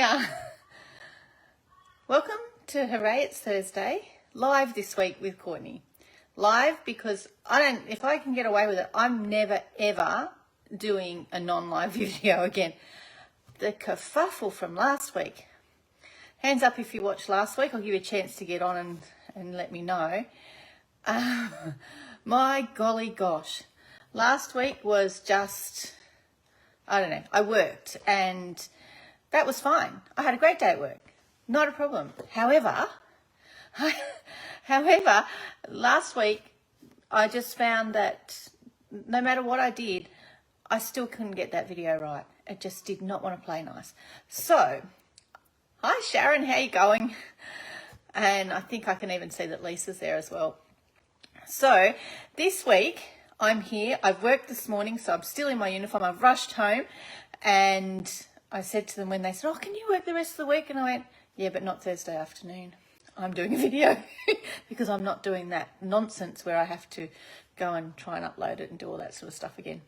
here. Welcome to Hooray It's Thursday, live this week with Courtney. Live because if I can get away with it, I'm never ever doing a non-live video again. The kerfuffle from last week. Hands up if you watched last week. I'll give you a chance to get on and let me know. My golly gosh. Last week was just, I don't know, I worked and that was fine. I had a great day at work. Not a problem. However, last week I just found that no matter what I did, I still couldn't get that video right. It just did not want to play nice. So, hi Sharon, how you going? And I think I can even see that Lisa's there as well. So, this week I'm here. I've worked this morning, so I'm still in my uniform. I've rushed home and I said to them when they said, oh, can you work the rest of the week? And I went, yeah, but not Thursday afternoon. I'm doing a video because I'm not doing that nonsense where I have to go and try and upload it and do all that sort of stuff again.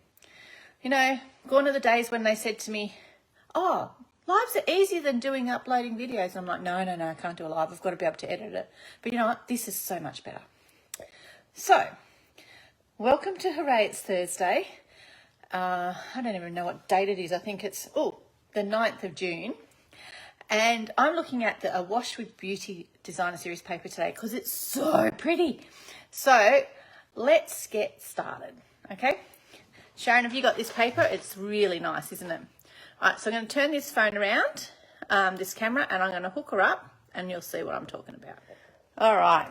You know, gone are the days when they said to me, oh, lives are easier than uploading videos. And I'm like, no, I can't do a live. I've got to be able to edit it. But you know what? This is so much better. So, welcome to Hooray It's Thursday. I don't even know what date it is. I think it's, the 9th of June. And I'm looking at the Awash with Beauty Designer Series paper today because it's so pretty. So, let's get started, okay? Sharon, have you got this paper? It's really nice, isn't it? All right, so I'm going to turn this phone around, this camera, and I'm going to hook her up, and you'll see what I'm talking about. All right.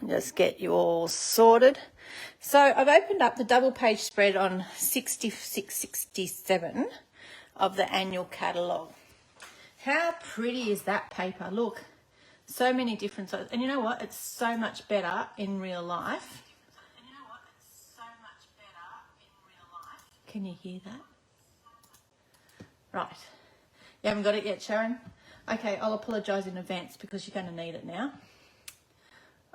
Just get you all sorted. So I've opened up the double page spread on 6667 of the annual catalogue. How pretty is that paper? Look, so many different sizes. And you know what? It's so much better in real life. Can you hear that? Right. You haven't got it yet, Sharon? Okay, I'll apologise in advance because you're going to need it now.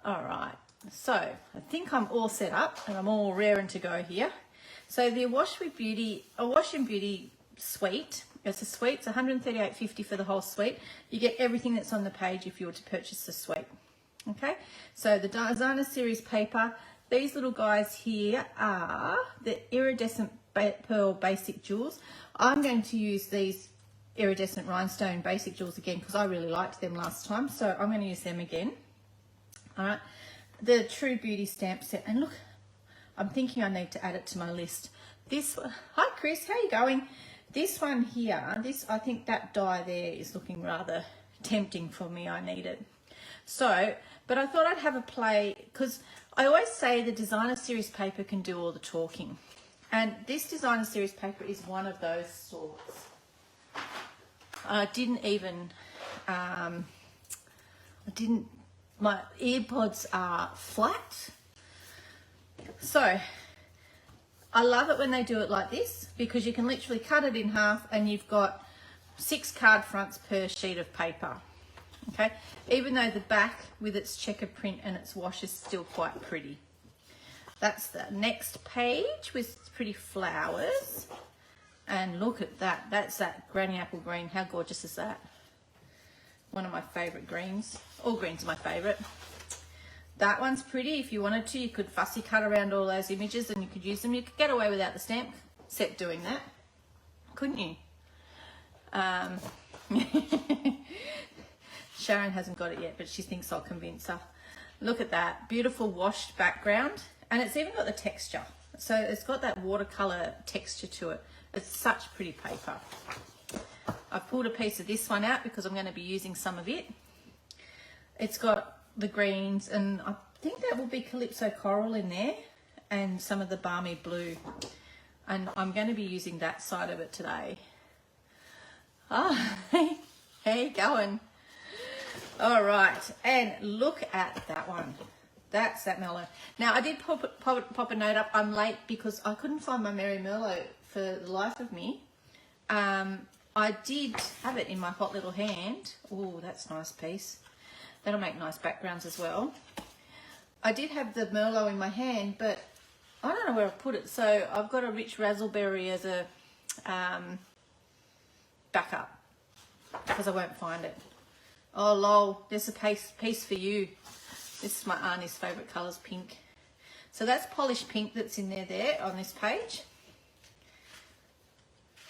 All right. So, I think I'm all set up and I'm all raring to go here. So, the Awash and Beauty suite. It's a suite. It's $138.50 for the whole suite. You get everything that's on the page if you were to purchase the suite. Okay? So, the Designer Series paper. These little guys here are the iridescent pearl basic jewels. I'm going to use these iridescent rhinestone basic jewels again because I really liked them last time, so I'm going to use them again. All right, the True Beauty stamp set, and look, I'm thinking I need to add it to my list. Hi Chris, how you going? This one here, I think that die there is looking rather tempting for me. I need it. So, but I thought I'd have a play because I always say the Designer Series paper can do all the talking. And this Designer Series paper is one of those sorts. My earpods are flat. So, I love it when they do it like this because you can literally cut it in half and you've got 6 card fronts per sheet of paper. Okay, even though the back with its checkered print and its wash is still quite pretty. That's the next page with pretty flowers. And look at that. That's that granny apple green. How gorgeous is that? One of my favourite greens. All greens are my favourite. That one's pretty. If you wanted to, you could fussy cut around all those images and you could use them. You could get away without the stamp set doing that. Couldn't you? Sharon hasn't got it yet, but she thinks I'll convince her. Look at that. Beautiful washed background. And it's even got the texture. So it's got that watercolour texture to it. It's such pretty paper. I've pulled a piece of this one out because I'm going to be using some of it. It's got the greens, and I think that will be Calypso Coral in there, and some of the Balmy Blue. And I'm going to be using that side of it today. How you going? All right, and look at that one. That's that Merlot. Now, I did pop a note up. I'm late because I couldn't find my Merry Merlot for the life of me. I did have it in my hot little hand. Oh, that's a nice piece. That'll make nice backgrounds as well. I did have the Merlot in my hand, but I don't know where I put it. So I've got a rich razzleberry as a backup. because I won't find it. Oh lol, there's a piece for you. This is my auntie's favourite colours, pink. So that's polished pink that's in there on this page.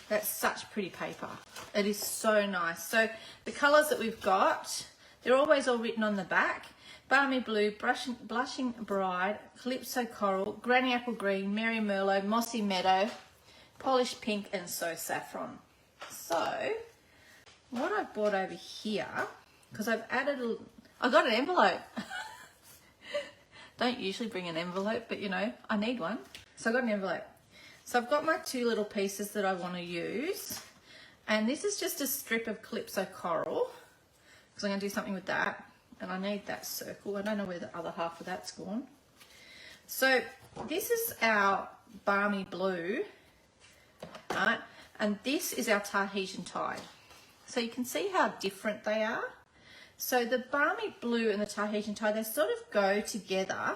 That's such pretty paper. It is so nice. So the colours that we've got, they're always all written on the back. Balmy Blue, Blushing Bride, Calypso Coral, Granny Apple Green, Mary Merlot, Mossy Meadow, Polished Pink, and So Saffron. So what I've brought over here, because I've added I got an envelope. Don't usually bring an envelope, but you know, I need one. So I got an envelope. So I've got my two little pieces that I want to use. And this is just a strip of Calypso Coral, because I'm going to do something with that. And I need that circle. I don't know where the other half of that's gone. So this is our Balmy Blue, right? And this is our Tahitian Tide. So you can see how different they are. So the Balmy Blue and the Tahitian Tide, they sort of go together.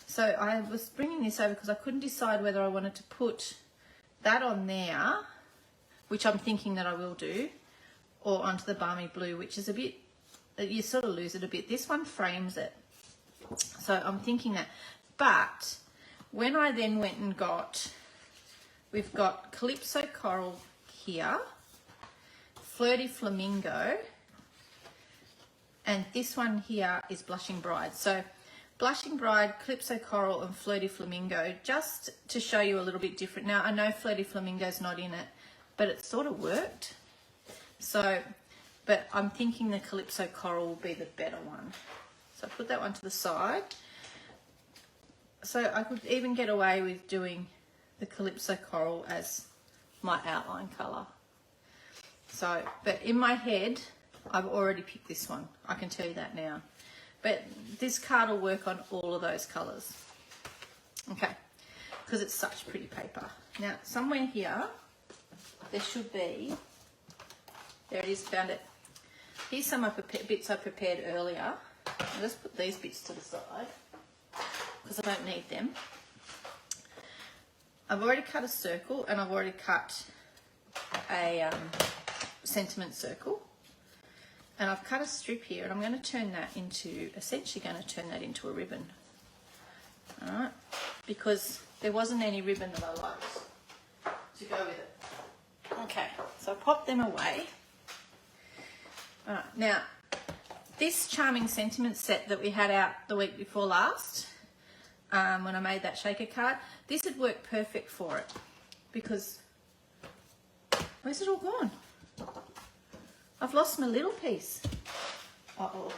So I was bringing this over because I couldn't decide whether I wanted to put that on there, which I'm thinking that I will do, or onto the Balmy Blue, which is a bit, you sort of lose it a bit. This one frames it. So I'm thinking that. But when I then went and we've got Calypso Coral here, Flirty Flamingo, and this one here is Blushing Bride. So Blushing Bride, Calypso Coral, and Flirty Flamingo, just to show you a little bit different. Now, I know Flirty Flamingo's not in it, but it sort of worked. So, but I'm thinking the Calypso Coral will be the better one. So I put that one to the side. So I could even get away with doing the Calypso Coral as my outline colour. So, but in my head, I've already picked this one. I can tell you that now. But this card will work on all of those colours. Okay, because it's such pretty paper. Now, somewhere here, there should be, there it is, found it. Here's some bits I prepared earlier. I'll just put these bits to the side because I don't need them. I've already cut a circle and I've already cut a sentiment circle. And I've cut a strip here and I'm going to turn that into, essentially going to turn that into a ribbon. Alright, because there wasn't any ribbon that I liked to go with it. Okay, so I popped them away. Alright, now, this Charming Sentiment set that we had out the week before last, when I made that shaker card, this would work perfect for it. Because, where's it all gone? I've lost my little piece. Uh-oh.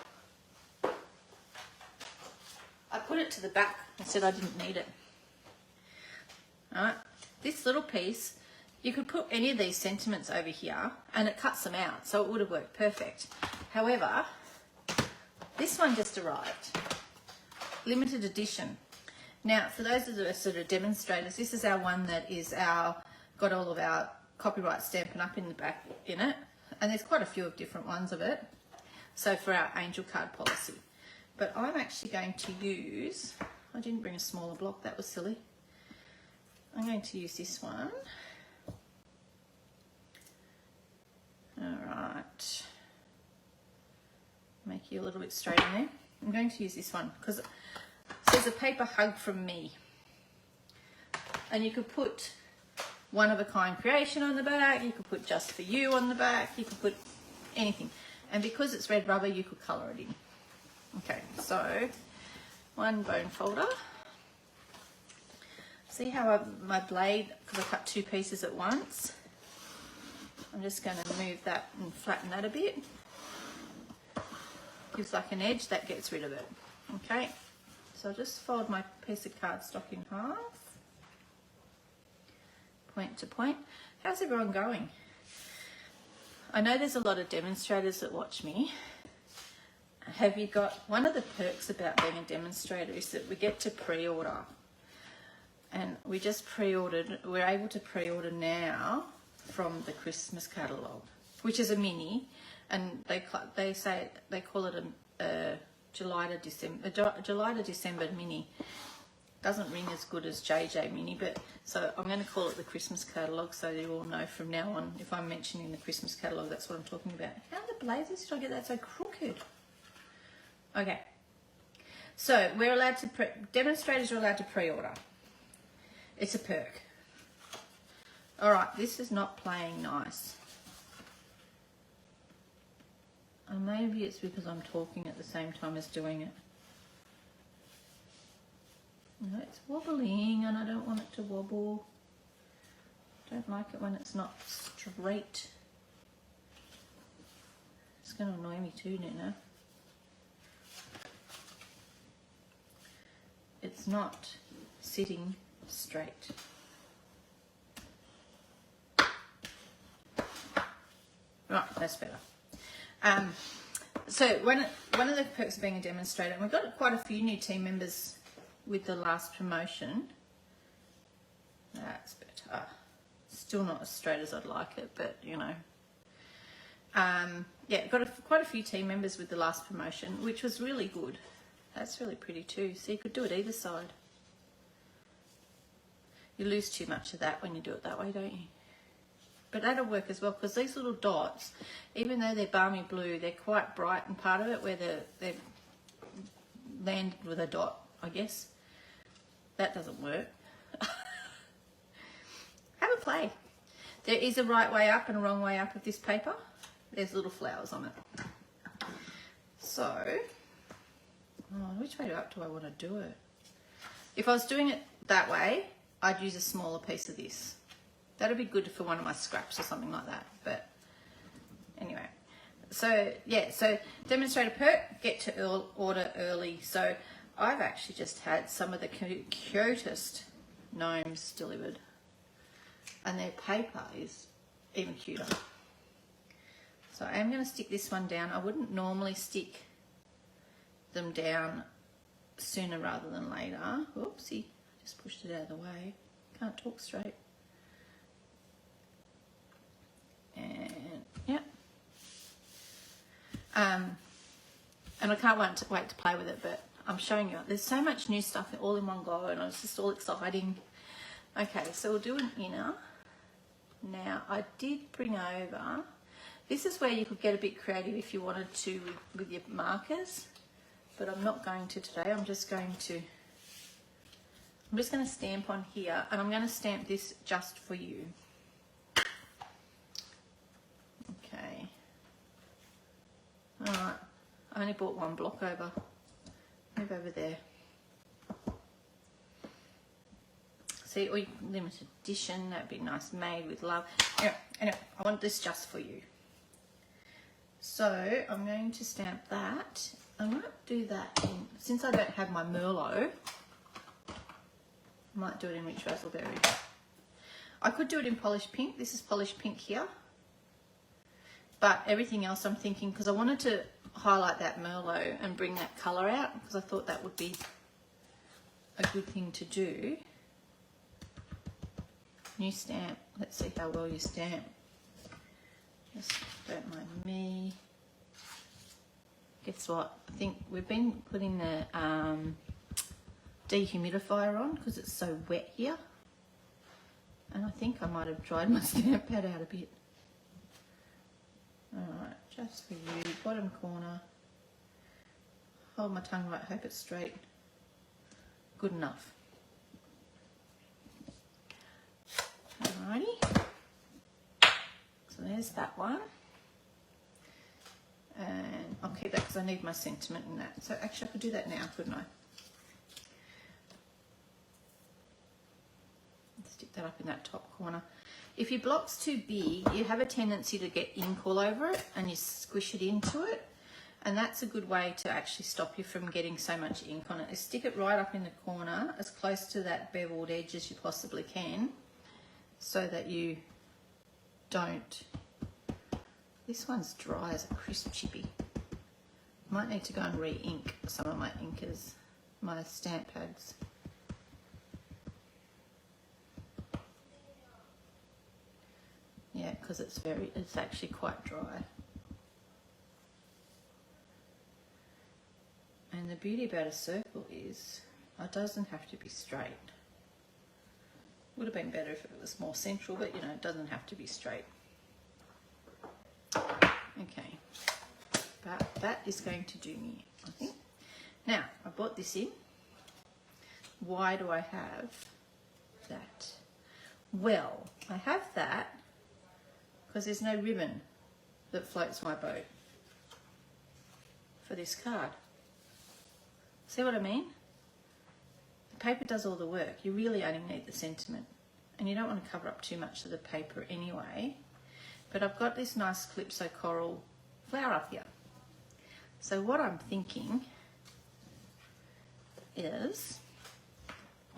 I put it to the back and said I didn't need it. Alright, this little piece, you could put any of these sentiments over here and it cuts them out, so it would have worked perfect. However, this one just arrived. Limited edition. Now, for those of us that are demonstrators, this is our one that is got all of our copyright Stampin' Up in the back in it. And there's quite a few of different ones of it. So for our angel card policy. But I'm actually going to use, I didn't bring a smaller block, that was silly. I'm going to use this one. Alright. Make you a little bit straight in there. I'm going to use this one because it says a paper hug from me. And you could put one of a kind creation on the back, you could put just for you on the back, you could put anything. And because it's red rubber, you could colour it in. Okay, so one bone folder. See how my blade, because I cut two pieces at once, I'm just going to move that and flatten that a bit. Gives like an edge, that gets rid of it. Okay, so I'll just fold my piece of cardstock in half. Point to point. How's everyone going? I know there's a lot of demonstrators that watch me. Have you got, one of the perks about being a demonstrator is that we get to pre-order. And we just pre-ordered, we're able to pre-order now from the Christmas catalogue, which is a mini, and they say, they call it a July to December mini. Doesn't ring as good as JJ Mini, but so I'm going to call it the Christmas catalogue so you all know from now on if I'm mentioning the Christmas catalogue, that's what I'm talking about. How the blazes did I get that so crooked? Okay, so we're allowed to, demonstrators are allowed to pre-order. It's a perk. All right, this is not playing nice. And maybe it's because I'm talking at the same time as doing it. No, it's wobbling and I don't want it to wobble. Don't like it when it's not straight. It's going to annoy me too, Nina. It's not sitting straight. Right, that's better. So one of the perks of being a demonstrator, and we've got quite a few new team members with the last promotion. That's better. Still not as straight as I'd like it, but you know. Yeah, got quite a few team members with the last promotion, which was really good. That's really pretty too. So you could do it either side. You lose too much of that when you do it that way, don't you? But that'll work as well, because these little dots, even though they're balmy blue, they're quite bright in part of it where they're landed with a dot, I guess. That doesn't work. Have a play. There is a right way up and a wrong way up of this paper. There's little flowers on it. So, which way up do I want to do it? If I was doing it that way, I'd use a smaller piece of this. That'd be good for one of my scraps or something like that. But anyway, so yeah, so demonstrator perk, get to order early. So I've actually just had some of the cutest gnomes delivered, and their paper is even cuter. So I am going to stick this one down. I wouldn't normally stick them down sooner rather than later. Oopsie, just pushed it out of the way. Can't talk straight. And yeah, and I can't wait to play with it, but I'm showing you, there's so much new stuff all in one go and it's just all exciting. Okay, so we'll do an inner. Now I did bring over, this is where you could get a bit creative if you wanted to with your markers, but I'm not going to today. I'm just going to stamp on here, and I'm going to stamp this just for you. Okay. Alright, I only bought one block over. Move over there. See, or limited edition, that'd be nice, made with love. Anyway, I want this just for you. So I'm going to stamp that. I might do that in, since I don't have my Merlot, I might do it in Rich Razzleberry. I could do it in polished pink. This is polished pink here. But everything else I'm thinking, because I wanted to highlight that Merlot and bring that colour out, because I thought that would be a good thing to do. New stamp. Let's see how well you stamp. Just don't mind me. Guess what? I think we've been putting the dehumidifier on because it's so wet here. And I think I might have dried my stamp pad out a bit. Alright, just for you, bottom corner. Hold my tongue right, hope it's straight. Good enough. Alrighty. So there's that one. And I'll keep that because I need my sentiment in that. So actually I could do that now, couldn't I? Stick that up in that top corner. If your block's too big, you have a tendency to get ink all over it and you squish it into it. And that's a good way to actually stop you from getting so much ink on it. Is stick it right up in the corner, as close to that beveled edge as you possibly can, so that you don't. This one's dry as a crisp chippy. Might need to go and re-ink some of my inkers, my stamp pads. Yeah, because it's actually quite dry. And the beauty about a circle is It doesn't have to be straight. Would have been better if it was more central, but you know, it doesn't have to be straight. Okay, but that is going to do me, I think. Now, I brought this in. Why do I have that? Well, I have that because there's no ribbon that floats my boat for this card. See what I mean? The paper does all the work. You really only need the sentiment. And you don't want to cover up too much of the paper anyway. But I've got this nice Calypso Coral flower up here. So what I'm thinking is,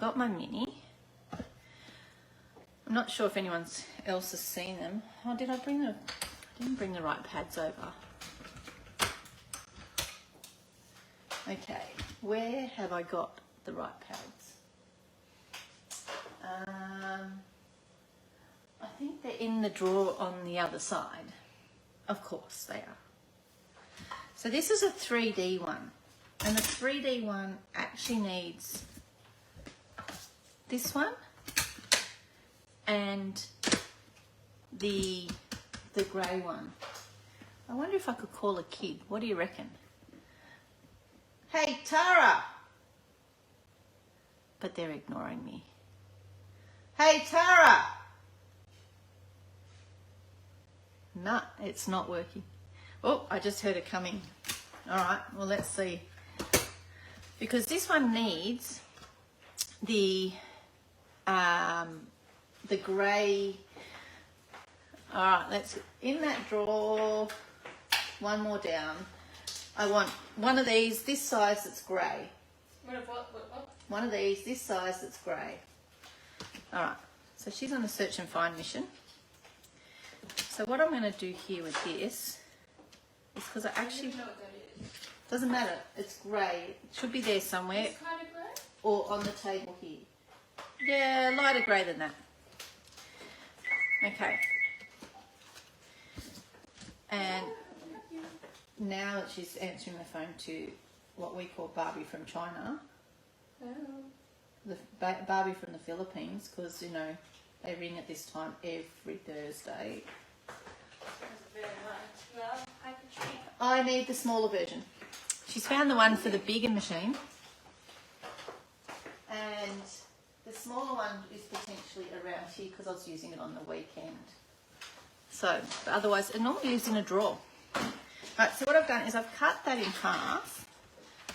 got my mini. I'm not sure if anyone else has seen them. Oh, did I bring the... I didn't bring the right pads over. Okay, where have I got the right pads? I think they're in the drawer on the other side. Of course they are. So this is a 3D one. And the 3D one actually needs this one and the grey one. I wonder if I could call a kid. What do you reckon? Hey, Tara! But they're ignoring me. Hey, Tara! No, it's not working. Oh, I just heard it coming. All right, well, let's see. Because this one needs the grey. All right, let's, in that drawer, one more down. I want one of these, this size that's grey. What? One of these, this size that's grey. All right, so she's on a search and find mission. So what I'm going to do here with this is, because I actually... I don't know what that is. Doesn't matter, it's grey. It should be there somewhere. This kind of grey? Or on the table here. Yeah, lighter grey than that. Okay. And now that she's answering the phone to what we call Barbie from China, the Barbie from the Philippines, because, you know, they ring at this time every Thursday. Well, I could treat. I need the smaller version. She's found the one for the bigger machine. And the smaller one is potentially around here because I was using it on the weekend. So, but otherwise, it normally lives in a drawer. Right, so what I've done is I've cut that in half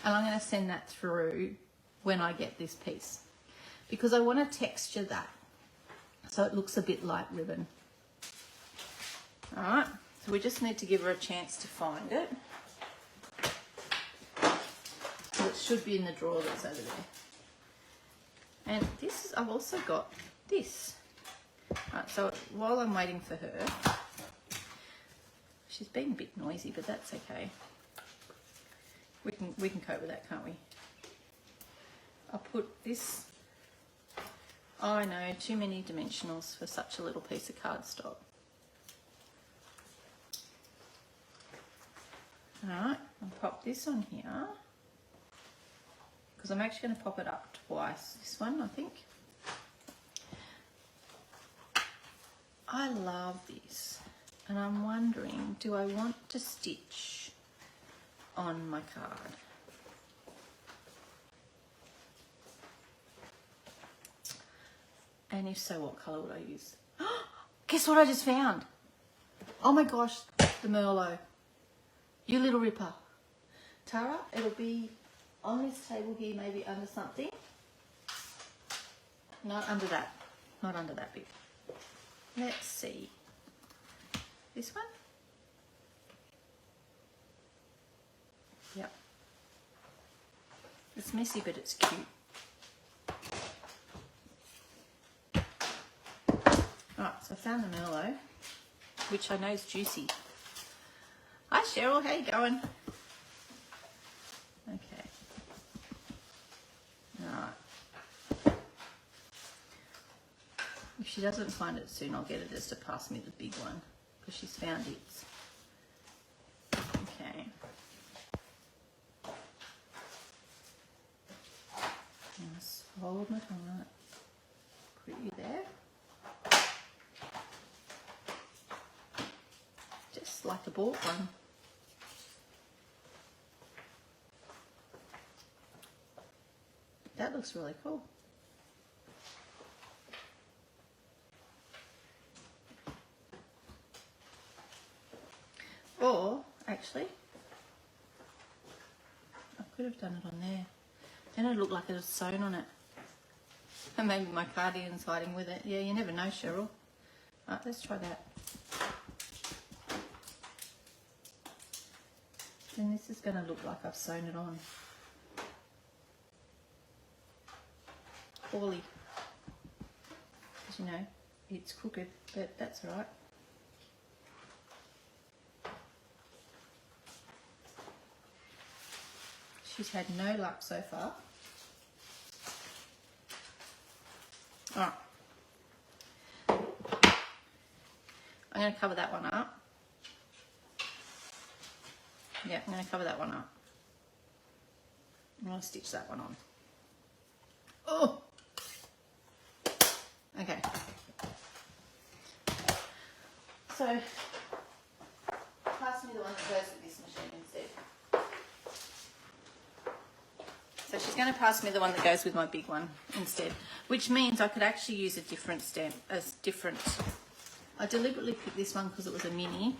and I'm going to send that through when I get this piece. Because I want to texture that so it looks a bit like ribbon. Alright, so we just need to give her a chance to find it. So it should be in the drawer that's over there. And this is, I've also got this. Right, so while I'm waiting for her, she's being a bit noisy, but that's okay. We can cope with that, can't we? I'll put this. Oh, I know, too many dimensionals for such a little piece of cardstock. Alright, I'll pop this on here. Because I'm actually going to pop it up twice. This one, I think. I love this. And I'm wondering, do I want to stitch on my card? And if so, what colour would I use? Guess what I just found? Oh my gosh, the Merlot. You little ripper. Tara, it'll be on this table here, maybe under something. Not under that. Not under that bit. Let's see. This one? Yep. It's messy, but it's cute. Alright, so I found the Merlot, which I know is juicy. Hi Cheryl, how you going? Okay. Alright. If she doesn't find it soon, I'll get her just to pass me the big one, because she's found it. Okay. Just hold my tongue out. Put you there. Just like a bought one. That looks really cool. Or, actually, I could have done it on there. Then it looked like it was sewn on it. And maybe my cardigan's hiding with it. Yeah, you never know, Cheryl. Right, let's try that. Then this is going to look like I've sewn it on. Poorly. Because, you know, it's crooked, but that's all right. She's had no luck so far. All right. I'm going to cover that one up. Yeah, I'm going to cover that one up. I'm going to stitch that one on. Oh! Okay. So, pass me the one that goes with this machine instead. So she's going to pass me the one that goes with my big one instead, which means I could actually use a different stamp, I deliberately picked this one because it was a mini.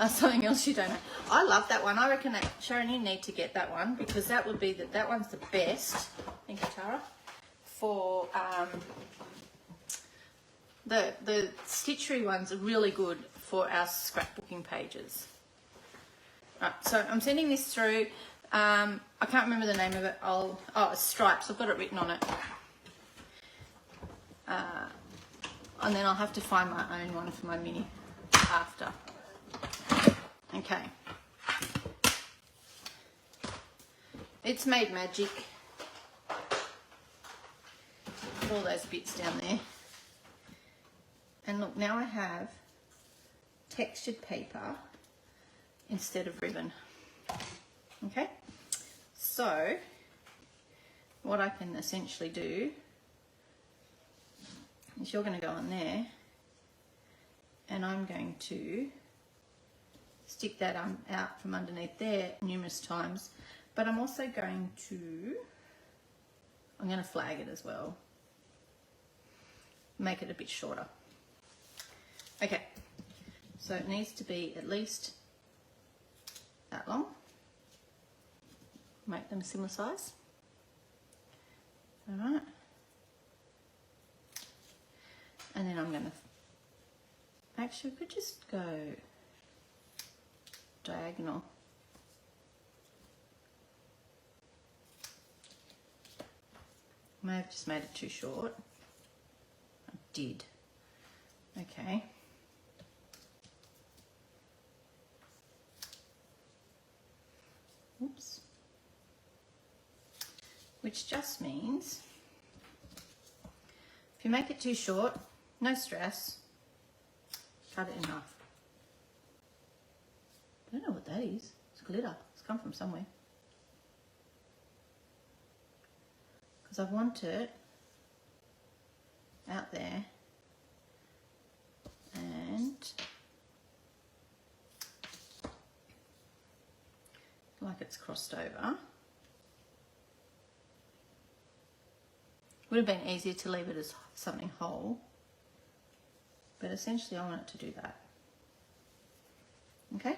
Something else you don't know. I love that one. I reckon that, Sharon, you need to get that one because that would be, that one's the best, thank you, Tara, for the stitchery ones are really good for our scrapbooking pages. Right, so I'm sending this through. I can't remember the name of it. It's Stripes. I've got it written on it. And then I'll have to find my own one for my mini after. Okay. It's made magic. Put all those bits down there. And look, now I have textured paper instead of ribbon. Okay, so what I can essentially do is you're going to go on there and I'm going to stick that out from underneath there numerous times, but I'm also going to flag it as well, make it a bit shorter. Okay, so it needs to be at least that long. Make them a similar size. All right. And then I'm going to, actually we could just go diagonal. May have just made it too short. I did. Okay. Oops. Which just means if you make it too short, no stress, cut it in half. I don't know what that is. It's glitter. It's come from somewhere. Because I want it out there and like it's crossed over. Would have been easier to leave it as something whole, but essentially I want it to do that. Okay,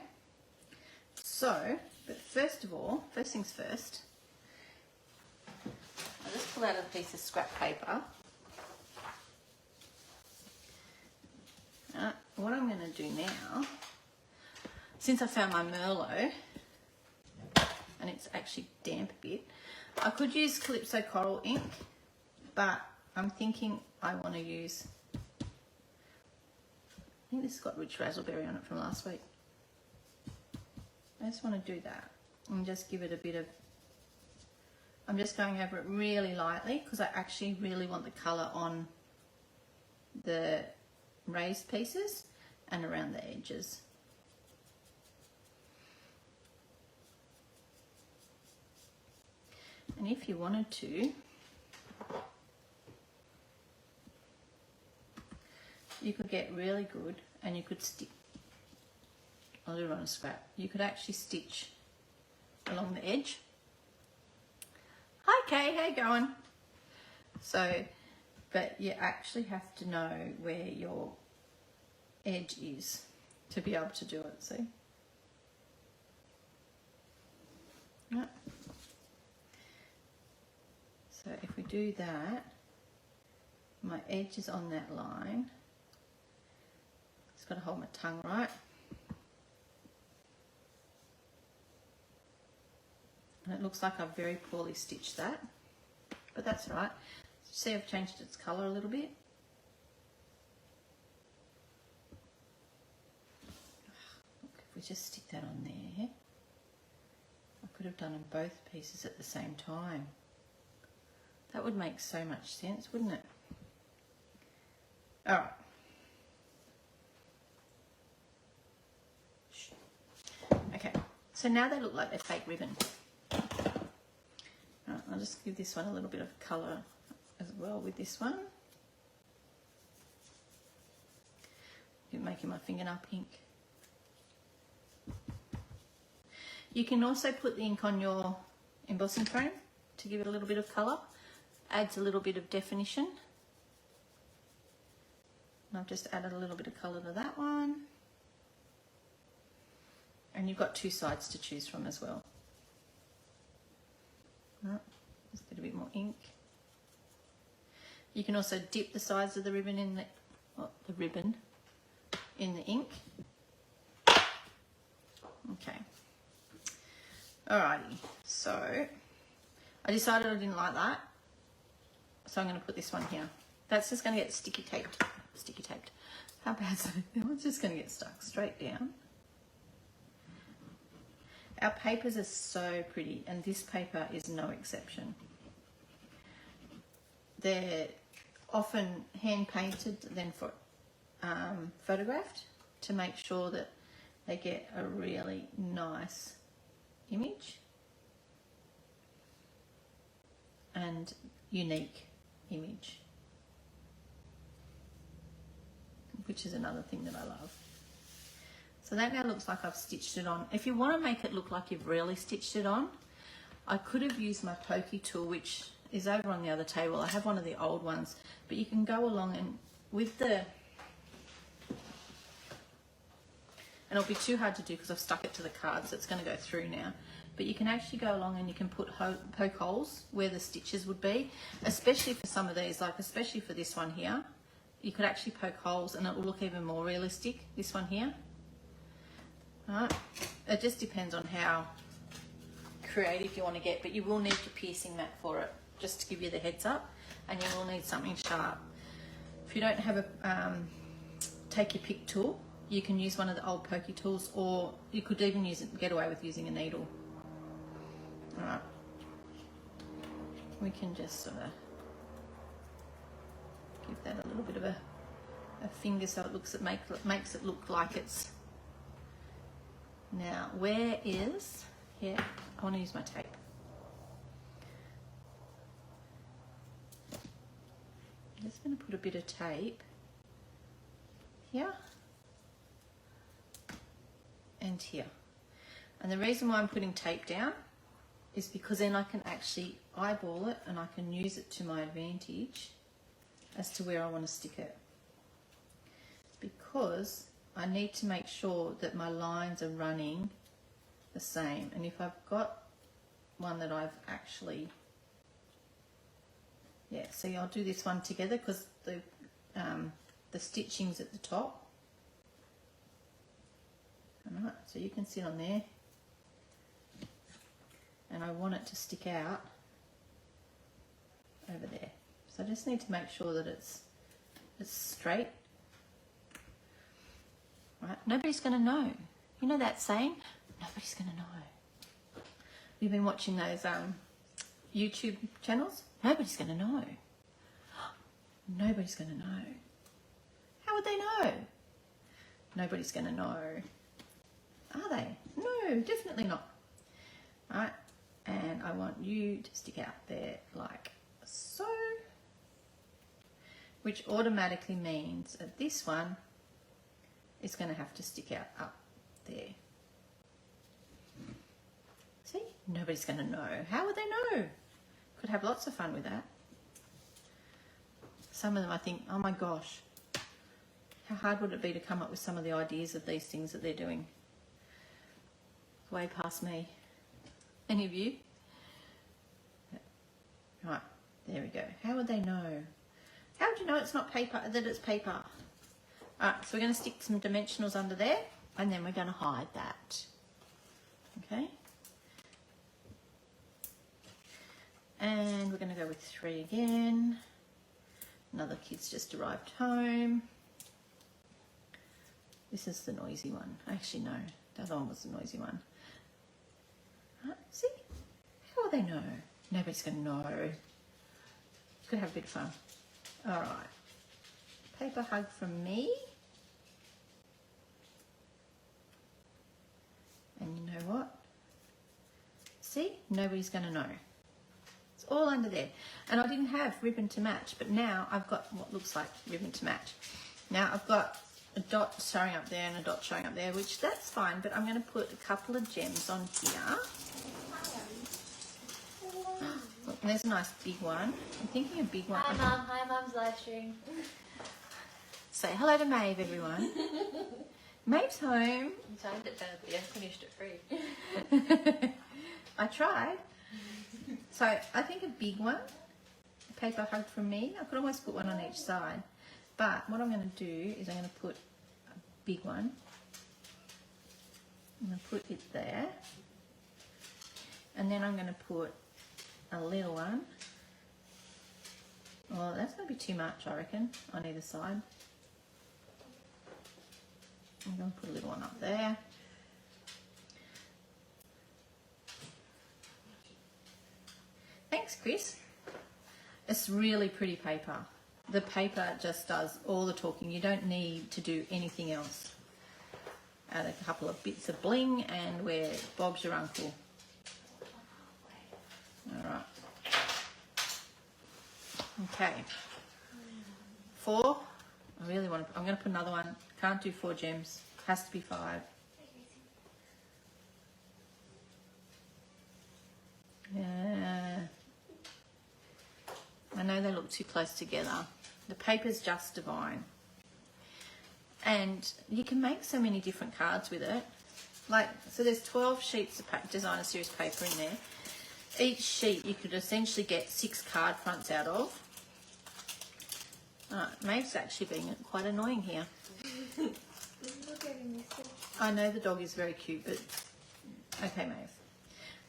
so, but first of all, first things first, I'll just pull out a piece of scrap paper. What I'm going to do now, since I found my Merlot, and it's actually damp a bit, I could use Calypso Coral ink, but I'm thinking I want to use, I think this has got Rich Razzleberry on it from last week. I just want to do that and just give it a bit of, I'm just going over it really lightly because I actually really want the colour on the raised pieces and around the edges. And if you wanted to, you could get really good and you could stick a little on a scrap. You could actually stitch along the edge. Hi Kay, how you going? So, but you actually have to know where your edge is to be able to do it, see? Right. So if we do that, my edge is on that line. Just got to hold my tongue right. And it looks like I've very poorly stitched that, but that's right. See, I've changed its colour a little bit. Look, if we just stick that on there, I could have done them both pieces at the same time. That would make so much sense, wouldn't it? All right. Okay, so now they look like they're fake ribbon. Right, I'll just give this one a little bit of colour as well with this one. You're making my fingernail pink. You can also put the ink on your embossing frame to give it a little bit of colour. Adds a little bit of definition. And I've just added a little bit of colour to that one. And you've got two sides to choose from as well. Right, just get a bit more ink. You can also dip the sides of the ribbon in in the ink. Okay. Alrighty. So I decided I didn't like that, so I'm going to put this one here. That's just going to get sticky taped. Sticky taped. How bad is it? That one's just going to get stuck straight down. Our papers are so pretty, and this paper is no exception. They're often hand painted, then photographed to make sure that they get a really nice image and unique image, which is another thing that I love. So that now looks like I've stitched it on. If you want to make it look like you've really stitched it on, I could have used my pokey tool, which is over on the other table. I have one of the old ones, but you can go along and with the, and it'll be too hard to do because I've stuck it to the card, so it's going to go through now. But you can actually go along and you can put poke holes where the stitches would be, especially for some of these, like especially for this one here. You could actually poke holes and it will look even more realistic, this one here. Right. It just depends on how creative you want to get, but you will need your piercing mat for it, just to give you the heads up, and you will need something sharp. If you don't have a take your pick tool, you can use one of the old pokey tools, or you could even use it, get away with using a needle. All right. We can just sort of give that a little bit of a finger so it makes it look like it's. Now, where is, here, I want to use my tape. I'm just going to put a bit of tape here and here. And the reason why I'm putting tape down is because then I can actually eyeball it and I can use it to my advantage as to where I want to stick it. Because I need to make sure that my lines are running the same. And if I've got one that I've actually, yeah, see, I'll do this one together because the stitching's at the top. Alright, so you can sit on there. And I want it to stick out over there. So I just need to make sure that it's straight. Right? Nobody's going to know. You know that saying? Nobody's going to know. You've been watching those YouTube channels? Nobody's going to know. Nobody's going to know. How would they know? Nobody's going to know. Are they? No, definitely not. Right? And I want you to stick out there like so, which automatically means that this one is going to have to stick out up there. See, nobody's going to know. How would they know? Could have lots of fun with that. Some of them I think, oh my gosh, how hard would it be to come up with some of the ideas of these things that they're doing? Way past me. Any of you? Right, there we go. How would they know? How would you know it's not paper, that it's paper? Alright, so we're going to stick some dimensionals under there, and then we're going to hide that. Okay? And we're going to go with 3 again. Another kid's just arrived home. This is the noisy one. Actually, no, the other one was the noisy one. See? How will they know? Nobody's going to know. Could have a bit of fun. All right. Paper hug from me. And you know what? See? Nobody's going to know. It's all under there. And I didn't have ribbon to match, but now I've got what looks like ribbon to match. Now I've got a dot showing up there and a dot showing up there, which that's fine, but I'm going to put a couple of gems on here. Look, and there's a nice big one. I'm thinking a big one. Hi Mum, hi Mum's live stream. Say hello to Maeve, everyone. Maeve's home. You timed it down at the end, finished at 3. I tried. So I think a big one, a paper hug from me. I could almost put one on each side. But what I'm going to do is I'm going to put a big one. I'm going to put it there. And then I'm going to put a little one. Oh, that's going to be too much, I reckon, on either side. I'm going to put a little one up there. Thanks, Chris. It's really pretty paper. The paper just does all the talking. You don't need to do anything else. Add a couple of bits of bling and we're Bob's your uncle. All right. Okay. 4. I really want to. I'm going to put another one. Can't do 4 gems. Has to be 5. Yeah. I know they look too close together. The paper's just divine. And you can make so many different cards with it. Like, so there's 12 sheets of designer series paper in there. Each sheet you could essentially get 6 card fronts out of. Maeve's actually being quite annoying here. I know the dog is very cute, but okay, Maeve.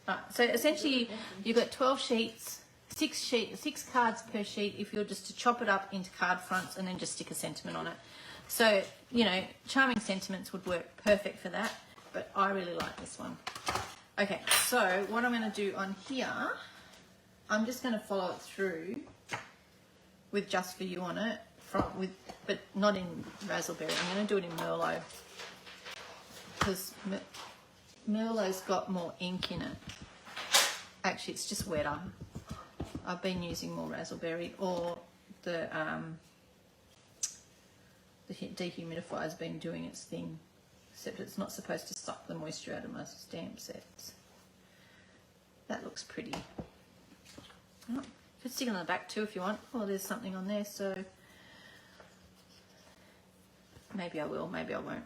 Right, so essentially you've got 12 sheets, 6 cards per sheet if you're just to chop it up into card fronts and then just stick a sentiment on it. So, you know, Charming Sentiments would work perfect for that, but I really like this one. Okay, so what I'm going to do on here, I'm just going to follow it through with Just For You on it, but not in Razzleberry. I'm going to do it in Merlot because Merlot's got more ink in it. Actually, it's just wetter. I've been using more Razzleberry, or the dehumidifier's been doing its thing, except it's not supposed to suck the moisture out of my stamp sets. That looks pretty. Oh, you could stick it on the back too if you want. Oh, there's something on there, so maybe I will, maybe I won't.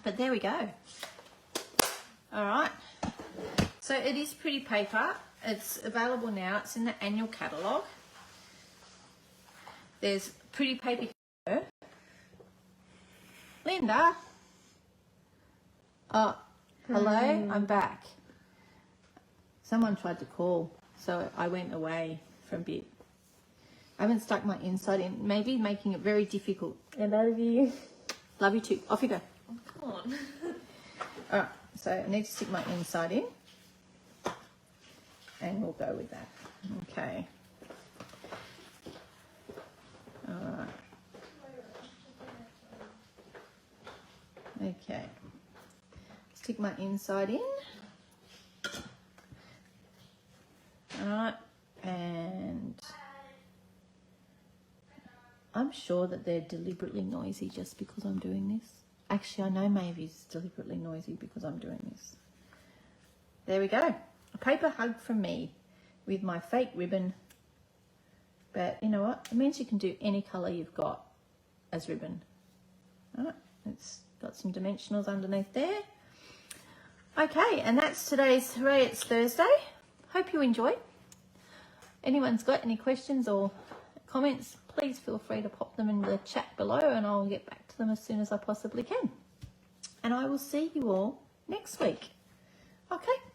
But there we go. All right. So it is pretty paper. It's available now. It's in the annual catalogue. There's pretty paper here. Linda. Oh, hello. I'm back. Someone tried to call, so I went away for a bit. I haven't stuck my inside in, maybe making it very difficult. I love you. Love you too. Off you go. Oh, come on. All right, so I need to stick my inside in, and we'll go with that. Okay. All right. Okay. Stick my inside in. I'm sure that they're deliberately noisy just because I'm doing this. Actually, I know Mavy's deliberately noisy because I'm doing this. There we go. A paper hug from me with my fake ribbon. But you know what? It means you can do any colour you've got as ribbon. All right, it's got some dimensionals underneath there. Okay, and that's today's Hooray It's Thursday. Hope you enjoyed. Anyone's got any questions or comments, please feel free to pop them in the chat below and I'll get back to them as soon as I possibly can. And I will see you all next week. Okay.